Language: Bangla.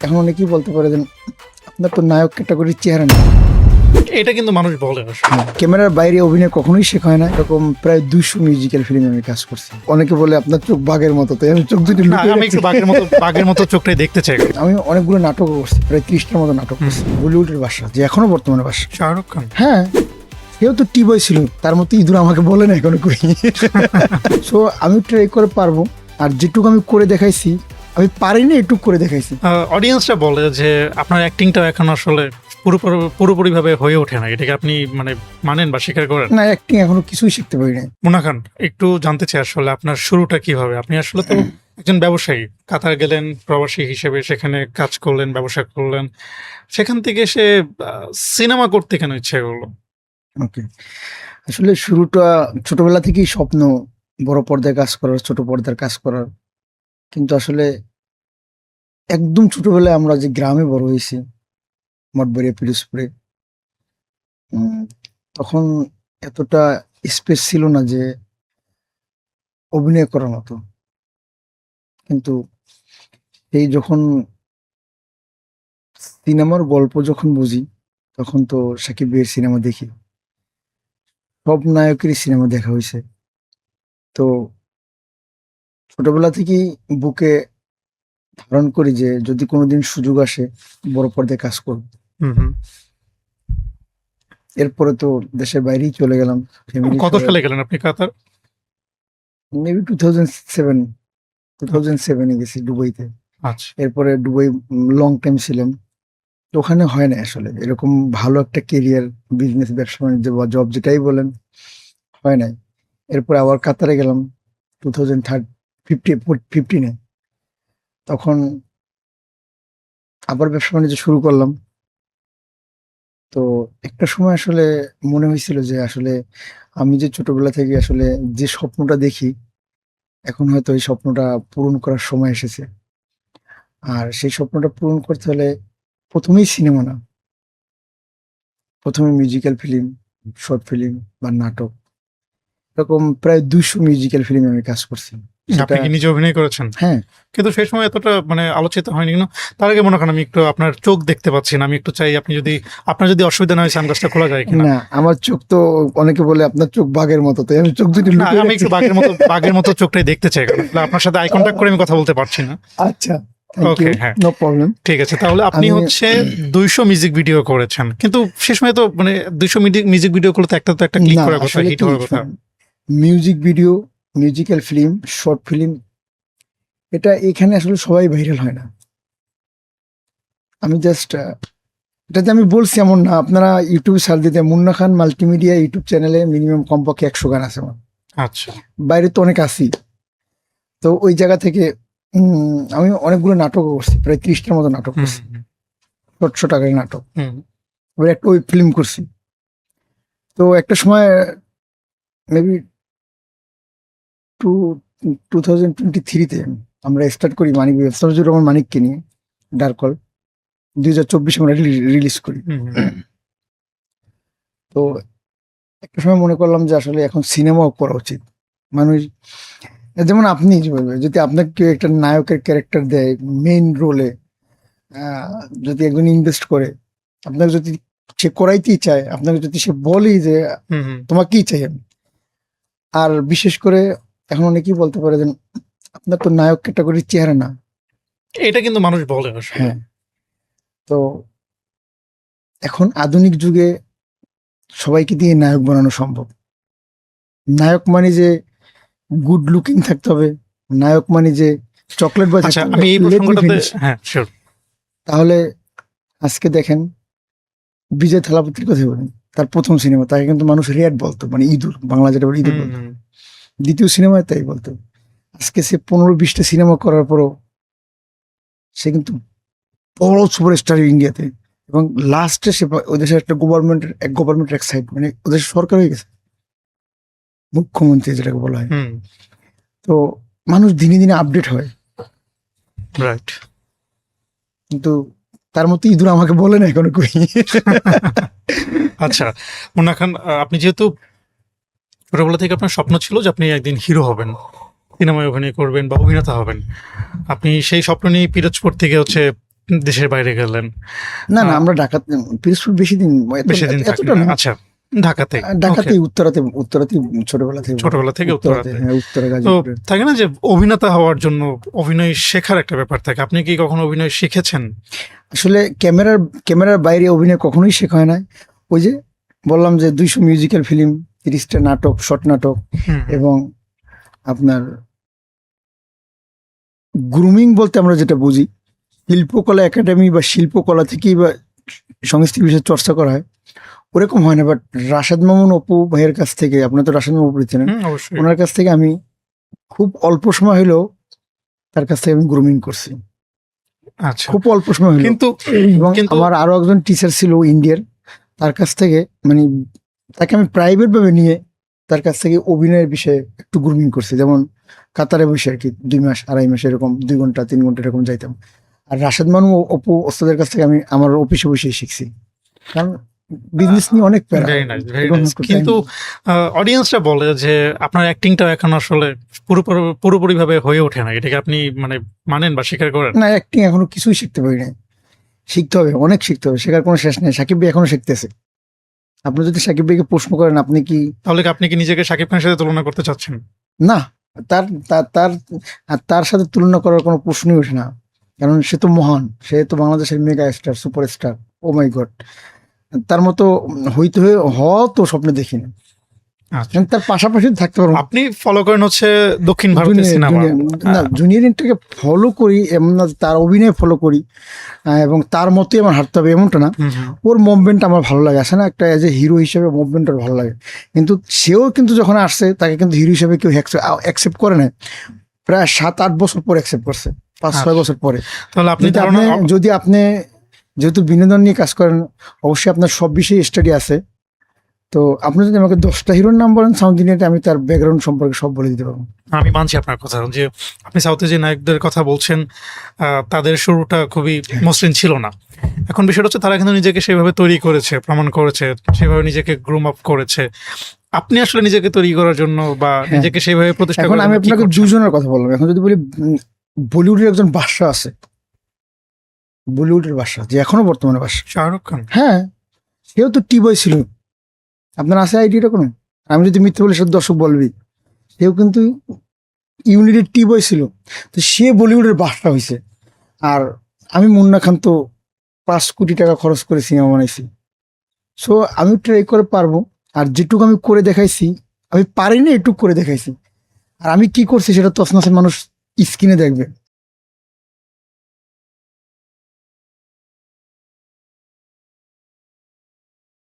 এখন অনেকেই বলতে পারে যে আপনার তো নায়ক ক্যাটাগরির চেহারা না। এটা কিন্তু মানুষ বলে আসলে। ক্যামেরার বাইরে অভিনয় কখনোই শেখা হয় না। এরকম প্রায় 200 মিউজিক্যাল ফিল্মে আমি কাজ করছি। অনেকে বলে আপনার চোখ বাঘের মতো, তাই আমি চোখ দুটি না, লুকিয়ে আমি একটু রাখছি। বাঘের মতো চোখটাই দেখতে চাই। আমি অনেকগুলো নাটক করছি, প্রায় 30টার মতো নাটক করছি বলিউডের ভাষা, যে এখনো বর্তমানে ভাষা। শাহরুখ খান। হ্যাঁ, সেও তো টি বয় ছিল, তার মতো ইঁদুর আমাকে বলে না এখনো করি। সো আমি ট্রাই করে পারবো, আর যেটুকু আমি করে দেখাইছি, আমি পারিনি এটুকু করে দেখাইছি। অডিয়েন্সরা বলে যে আপনার অ্যাক্টিংটা এখন আসলে পুরোপুরি ভাবে হয়ে ওঠে না। এটাকে আপনি মানেন বা স্বীকার করেন? না, অ্যাক্টিং এখনো কিছুই শিখতে পারি নাই। মুন্না খান, একটু জানতে চাই আসলে আপনার শুরুটা কিভাবে? আপনি আসলে তো একজন ব্যবসায়ী, কাতার গেলেন প্রবাসী হিসেবে, সেখানে কাজ করলেন, ব্যবসা করলেন, সেখান থেকে সে সিনেমা করতে কেন ইচ্ছে করলো? ওকে, আসলে শুরুটা ছোটবেলা থেকেই স্বপ্ন, বড় পর্দায় কাজ করার, ছোট পর্দার কাজ করার। কিন্তু আসলে একদম ছোটবেলায় আমরা যে গ্রামে বড় হয়েছি, মঠবাড়িয়া পিরোজপুরে, উম, তখন এতটা স্পেস ছিল না যে অভিনয় করার মতো। কিন্তু এই যখন সিনেমার গল্প যখন বুঝি, তখন তো সাকিব ভাইয়ের সিনেমা দেখি, সব নায়কেরই সিনেমা দেখা হয়েছে। তো ছোটবেলা থেকেই বুকে ধারণ করি যে যদি কোনোদিন সুযোগ আসে বড় পর্দায় কাজ করব। হুম হুম। এরপরে তো দেশের বাইরেই চলে গেলাম, ফ্যামিলি কত সালে গেলেন আপনি কাতার? মেবি 2007 গেছি দুবাইতে। আচ্ছা। এরপরে দুবাই লং টাইম ছিলাম। তো ওখানে হয় না আসলে এরকম ভালো একটা কেরিয়ার, বিজনেস, ব্যবসা বাণিজ্য বা জব যেটাই বলেন, হয় নাই। এরপরে আবার কাতারে গেলাম 2015 তখন আবার ব্যবসা বাণিজ্য শুরু করলাম। তো একটা সময় আসলে মনে হয়েছিল যে আসলে আমি যে ছোটবেলা থেকে আসলে যে স্বপ্নটা দেখি, এখন হয়তো এই স্বপ্নটা পূরণ করার সময় এসেছে। আর সেই স্বপ্নটা পূরণ করতে হলে প্রথমেই সিনেমা না, প্রথমে মিউজিক্যাল ফিল্ম, শর্ট ফিল্ম বা নাটক, এরকম প্রায় 200 মিউজিক্যাল ফিল্মে আমি কাজ করছি। সেটা, আপনি কি নিজে অভিনয় করেছেন? হ্যাঁ, কিন্তু সেই সময় এতটা আলোচিত হয়নি কেন? তার আগে মনে করেন আমি একটু আপনার চোখ দেখতে পাচ্ছি না, আমি একটু চাই আপনার যদি অসুবিধা না হয় সানগ্লাসটা খোলা যায় কিনা? না আমার চোখ তো, অনেকে বলে আপনার চোখ বাঘের মতো, তাই আমি চোখ দুটি না, লুকিয়ে আমি রাখছি। একটু বাঘের মতো চোখটাই দেখতে চাই, কারণ আসলে আপনার সাথে আই কন্ট্যাক্ট করে আমি কথা বলতে পারছি না। আচ্ছা, থ্যাংক ইউ, ওকে, হ্যাঁ, নো প্রবলেম। ঠিক আছে। তাহলে আপনি আমি 200 মিউজিক ভিডিও করেছেন, কিন্তু সে সময় তো 200 মিউজিক ভিডিও করলে তো একটা ক্লিক না করার কথা, আসলে হিট কি, হওয়ার কথা। Music video, musical film, short film, এটা এখানে আসলে সবাই ভাইরাল হয় না। আমি জাস্ট, এটা যে আমি বলছি এমন না, আপনারা ইউটিউবে সার্চ দিতে মুন্না খান মাল্টিমিডিয়া ইউটিউব চ্যানেলে মিনিমাম কমপক্ষে 100 গান আছে আমার। আচ্ছা। বাইরে তো অনেক আসি। তো ওই জায়গা থেকে আমি অনেকগুলো নাটকও করছি, প্রায় 30টার মতো নাটক হুম করছি, ছোট ছোট আকারের নাটক। হুম এবার একটা ওই ফিল্ম করছি। তো একটা সময় মেবি টু 2023-তে আমরা স্টার্ট করি মানিক, সামজুর রহমান মানিককে নিয়ে ডার্ক হল। 2024 আমরা রিলিজ করি। হুম হুম। তো একটা সময় মনে করলাম যে আসলে এখন সিনেমাও করা উচিত। মানুষ, যেমন আপনি যে বলবেন, যদি আপনাকে কেউ একটা নায়কের ক্যারেক্টার দেয় মেইন রোলে, যদি একজন ইনভেস্ট করে, আপনাকে যদি সে করাইতেই চায়, আপনাকে যদি সে বলেই যে হুম হুম। তোমাকেই চাই আমি। আর বিশেষ করে এখন অনেকেই বলতে পারে যে আপনার তো নায়ক ক্যাটাগরির চেহারা না। এটা কিন্তু মানুষ বলে আসলে। হ্যাঁ, তো এখন আধুনিক যুগে সবাইকে দিয়ে নায়ক বানানো সম্ভব। নায়ক মানে যে গুড লুকিং থাকতে হবে, নায়ক মানে যে চকলেট বয় আচ্ছা, থাকতে হবে, আমি এই let me প্রসঙ্গটাতে, finish। হ্যাঁ শিওর। তাহলে আজকে দেখেন বিজয় থালাপতির কথা বলেন, তার প্রথম সিনেমা তাকে কিন্তু মানুষ রেড বলতো, মানে ইঁদুর, বাংলা যেটা বলে ইঁদুর হুম বলতো। হুম। দ্বিতীয় সিনেমায় তাই বলতো। আজকে সে 15-20টা সিনেমা করার পরও সে কিন্তু বড় সুপারস্টার ইন্ডিয়াতে। এবং লাস্টে সে ওই দেশের একটা গভর্নমেন্টের এক সাইড, মানে ওদের সরকার হয়ে গেছে, মুখ্যমন্ত্রী যেটাকে বলা হয়। হুম। তো মানুষ দিনে দিনে আপডেট হয়, রাইট। কিন্তু তার মতো ইঁদুর আমাকে বলে না এখনো কই। আচ্ছা, মুন্না খান, আপনি যেহেতু ছোটবেলা থেকে আপনার স্বপ্ন ছিল যে আপনি একদিন হিরো হবেন, সিনেমায় অভিনয় করবেন বা অভিনেতা হবেন, আপনি সেই স্বপ্ন নিয়ে পিরোজপুর থেকে দেশের বাইরে গেলেন? না আহ, আমরা ঢাকা পিরোজপুর বেশি দিন বেশি দিন এতটা থাকলেন না। আচ্ছা, ঢাকাতে। ঢাকাতেই উত্তরাতেই ছোটবেলা থেকে বড়। ছোটবেলা থেকে উত্তরাতে, উত্তরাতে। হ্যাঁ উত্তরা তো গাজীপুরে। থাকে না যে অভিনেতা হওয়ার জন্য অভিনয় শেখার একটা ব্যাপার থাকে, আপনি কি কখনো অভিনয় শিখেছেন? আসলে ক্যামেরার বাইরে অভিনয় কখনোই শেখা হয় না। ওই যে বললাম যে 200 মিউজিক্যাল ফিল্ম, 30টা নাটক, শর্ট নাটক, হুম, এবং আপনার গ্রুমিং বলতে আমরা যেটা বুঝি, শিল্পকলা একাডেমি বা শিল্পকলা থেকেই বা সংস্কৃতি বিষয়ে চর্চা করা হয়, ওরকম হয় না। বাট রাশেদ মামুন অপু ভাইয়ের কাছ থেকে, আপনার তো রাশেদ মামুন চেনেন, হুম, অবশ্যই। ওনার কাছ থেকে আমি খুব অল্প সময় হলেও তার কাছ থেকে আমি গ্রুমিং করছি, আচ্ছা, খুব অল্প সময় হলো। কিন্তু এবং কিন্তু আমার আরো একজন টিচার ছিল ইন্ডিয়ার, তার কাছ থেকে মানে তাকে আমি প্রাইভেট ভাবে নিয়ে তার কাছ থেকে অভিনয়ের বিষয়ে একটু গ্রুমিং করছি। যেমন কাতারে বসে আর কি 2 মাস 2.5 মাস এরকম 2 ঘন্টা 3 ঘন্টা এরকম যাইতাম। আর রাশেদ মানু অপু ওস্তাদের কাছ থেকে আমি আমার অফিসে বসেই শিখছি, কারণ বিজনেস নিয়ে অনেক প্যারা। ভেরি নাইস, ভেরি এরকম নাইস। একটু time কিন্তু অডিয়েন্সরা বলে যে আপনার অ্যাক্টিংটা এখন আসলে পুরোপুরি ভাবে হয়ে ওঠে না, এটাকে আপনি মানে মানেন বা স্বীকার করেন? না, অ্যাক্টিং এখনো কিছুই শিখতে পারি নাই। শিখতে হবে, অনেক শিখতে হবে, শেখার কোনো শেষ নেই। সাকিব ভাই এখনো শিখতেছে। আপনি যদি সাকিব ভাইকে প্রশ্ন করেন আপনি কি, তাহলে কি আপনি কি নিজেকে শাকিব খানের সাথে তুলনা করতে চাচ্ছেন? না, তার তার তার আর তার সাথে তুলনা করার কোনো প্রশ্নই ওঠে না, কারণ সে তো মহান, সে তো বাংলাদেশের মেগা স্টার, সুপারস্টার। ও মাই গড, তার মতো হওয়া তো স্বপ্নে দেখি না। আচ্ছা, আমি তার পাশাপাশি থাকতে পারবো। আপনি ফলো করেন হচ্ছে দক্ষিণ ভারতের সিনেমা। না, জুনিয়র এন্টারকে ফলো করি এমন না, তার অভিনয় ফলো করি এবং তার মতোই আমার হাঁটতে হবে এমনটা না। ওর মুভমেন্ট আমার ভালো লাগে, আসে না একটা এজ এ হিরো হিসেবে মুভমেন্ট ওর ভালো লাগে। কিন্তু সেও কিন্তু যখন আসছে তাকে কিন্তু হিরো হিসেবে কেউ অ্যাকসেপ্ট করে না, প্রায় 7-8 বছর পরে অ্যাকসেপ্ট করছে, 5-6 বছর পরে। তাহলে আপনি যদি ধারণা যদি আপনি যেহেতু বিনোদন নিয়ে কাজ করেন, অবশ্যই আপনার সব বিষয়ে স্টাডি আছে। তো আপনি যদি আমাকে 10টা হিরোর নাম বলেন সাউথ ইন্ডিয়াতে, আমি তার ব্যাকগ্রাউন্ড সম্পর্কে সব বলে দিতে পারবো। আমি মানছি আপনার কথা যে আপনি সাউথে যে নায়কদের কথা বলছেন, তাদের শুরুটা খুবই মসৃণ ছিল না। এখন বিষয়টা হচ্ছে তারা কিন্তু নিজেকে সেভাবে তৈরি করেছে, প্রমাণ করেছে, সেভাবে নিজেকে গ্রুম আপ করেছে। আপনি আসলে নিজেকে তৈরি করার জন্য বা নিজেকে সেইভাবে প্রতিষ্ঠা এখন করার আমি জন্য কি আপনাকে করছেন? দুজনের কথা বললাম। এখন যদি বলি বলিউডের একজন বাদশা আছে, বলিউডের বাদশা যে এখনো বর্তমানে বাদশা, শাহরুখ খান। হ্যাঁ, সেও তো টি বয় ছিল। আপনার আছে আইডিয়াটা কোনো? আমি যদি মিথ্যে বলি সেটা দর্শক বলবি। সেও কিন্তু ইউনিটের টি বয় ছিল, তো সে বলিউডের বাদশা হয়েছে। আর আমি মুন্না খান তো 5 কোটি টাকা খরচ করে সিনেমা বানাইছি। সো আমি ট্রাই করে পারবো, আর যেটুকু আমি করে দেখাইছি, আমি পারি না এটুকু করে দেখাইছি। আর আমি কি করছি সেটা তছনছের মানুষ স্ক্রিনে দেখবে।